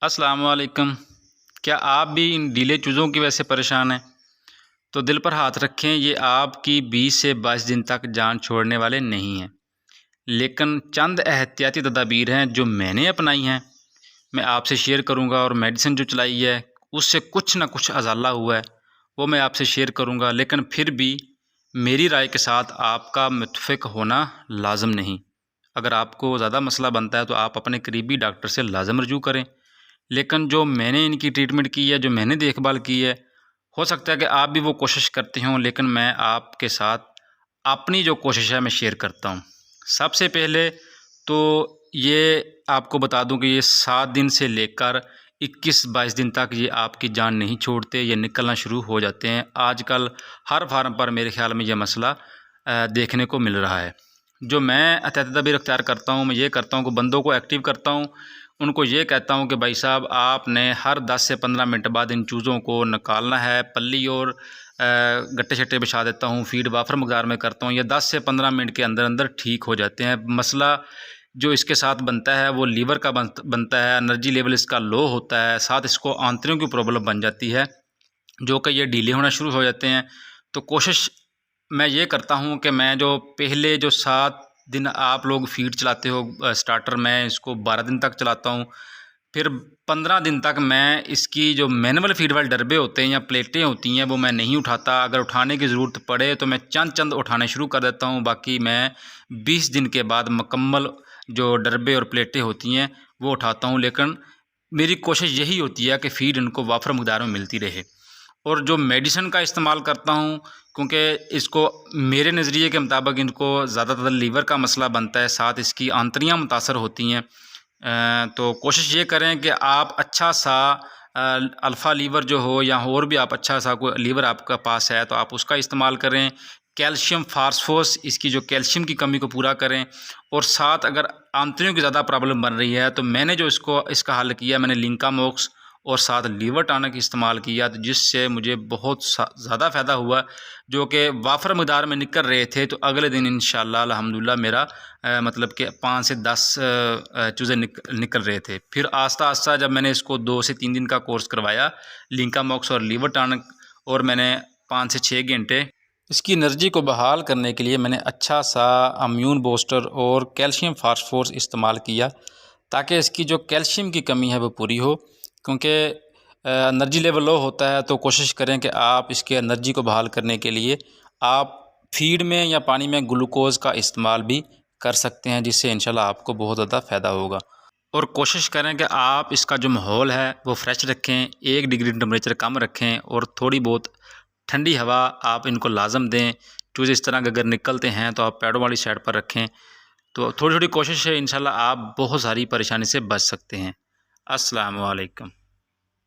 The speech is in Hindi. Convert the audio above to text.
अस्सलाम वालेकुम। क्या आप भी इन ढीले चूज़ों की वजह से परेशान हैं? तो दिल पर हाथ रखें, ये आपकी 20 से 22 दिन तक जान छोड़ने वाले नहीं हैं। लेकिन चंद एहतियाती तदाबीर हैं जो मैंने अपनाई हैं, मैं आपसे शेयर करूंगा। और मेडिसिन जो चलाई है उससे कुछ ना कुछ अजाला हुआ है, वो मैं आपसे शेयर करूंगा। लेकिन फिर भी मेरी राय के साथ आपका मुत्तफ़िक होना लाज़िम नहीं। अगर आपको ज़्यादा मसला बनता है तो आप अपने करीबी डॉक्टर से लाज़िम रजू करें। लेकिन जो मैंने इनकी ट्रीटमेंट की है, जो मैंने देखभाल की है, हो सकता है कि आप भी वो कोशिश करते हों, लेकिन मैं आपके साथ अपनी जो कोशिश है मैं शेयर करता हूँ। सबसे पहले तो ये आपको बता दूँ कि ये 7 दिन से लेकर 21-22 दिन तक ये आपकी जान नहीं छोड़ते, ये निकलना शुरू हो जाते हैं। आजकल हर फार्म पर मेरे ख़्याल में ये मसला देखने को मिल रहा है। जो मैं एहतियाती तदबीर अख्तियार करता हूँ, मैं ये करता हूँ कि बंदों को एक्टिव करता हूँ। उनको ये कहता हूँ कि भाई साहब, आपने हर 10 से 15 मिनट बाद इन चूज़ों को निकालना है। पल्ली और गट्टे शट्टे बिछा देता हूँ, फीड वाफर मकदार में करता हूँ। ये 10 से 15 मिनट के अंदर अंदर ठीक हो जाते हैं। मसला जो इसके साथ बनता है वो लीवर का बनता है, एनर्जी लेवल इसका लो होता है, साथ इसको आंतड़ियों की प्रॉब्लम बन जाती है, जो कि ये ढीले होना शुरू हो जाते हैं। तो कोशिश मैं ये करता हूँ कि मैं जो पहले जो 7 दिन आप लोग फीड चलाते हो स्टार्टर, मैं इसको 12 दिन तक चलाता हूँ। फिर 15 दिन तक मैं इसकी जो मैनुअल फीड वाले डब्बे होते हैं या प्लेटें होती हैं वो मैं नहीं उठाता। अगर उठाने की ज़रूरत पड़े तो मैं चंद उठाने शुरू कर देता हूँ। बाकी मैं 20 दिन के बाद मुकम्मल जो डब्बे और प्लेटें होती हैं वो उठाता हूँ। लेकिन मेरी कोशिश यही होती है कि फ़ीड इनको वाफर मकदार में मिलती रहे। और जो मेडिसिन का इस्तेमाल करता हूँ, क्योंकि इसको मेरे नज़रिए के मुताबिक इनको ज़्यादातर लीवर का मसला बनता है, साथ इसकी आंतड़ियाँ मुतासर होती हैं। तो कोशिश ये करें कि आप अच्छा सा अल्फ़ा लीवर जो हो या और भी आप अच्छा सा कोई लीवर आपका पास है तो आप उसका इस्तेमाल करें। कैल्शियम फास्फोरस, इसकी जो कैल्शियम की कमी को पूरा करें। और साथ अगर आंतड़ियों की ज़्यादा प्रॉब्लम बन रही है तो मैंने जो इसका हल किया, मैंने लिंकामोक्स और साथ लीवर टॉनिक इस्तेमाल किया, तो जिससे मुझे बहुत ज़्यादा फ़ायदा हुआ, जो कि वाफर मकदार में निकल रहे थे। तो अगले दिन इंशाल्लाह अल्हम्दुलिल्लाह मेरा मतलब कि 5 से 10 चूज़े निकल रहे थे। फिर आस्ता आस्ता जब मैंने इसको 2 से 3 दिन का कोर्स करवाया लिंकामोक्स और लीवर टॉनिक, और मैंने 5 से 6 घंटे इसकी एनर्जी को बहाल करने के लिए मैंने अच्छा सा इम्यून बूस्टर और कैल्शियम फास्फोरस इस्तेमाल किया, ताकि इसकी जो कैल्शियम की कमी है वो पूरी हो। क्योंकि एनर्जी लेवल लो होता है, तो कोशिश करें कि आप इसके एनर्जी को बहाल करने के लिए आप फीड में या पानी में ग्लूकोज़ का इस्तेमाल भी कर सकते हैं, जिससे इंशाल्लाह आपको बहुत ज़्यादा फ़ायदा होगा। और कोशिश करें कि आप इसका जो माहौल है वो फ्रेश रखें, 1 डिग्री टेम्परेचर कम रखें, और थोड़ी बहुत ठंडी हवा आप इनको लाजम दें। चूज़े इस तरह के अगर निकलते हैं तो आप पैडों वाली साइड पर रखें। तो थोड़ी थोड़ी कोशिश है, इंशाल्लाह आप बहुत सारी परेशानी से बच सकते हैं। अस्सलाम वालेकुम।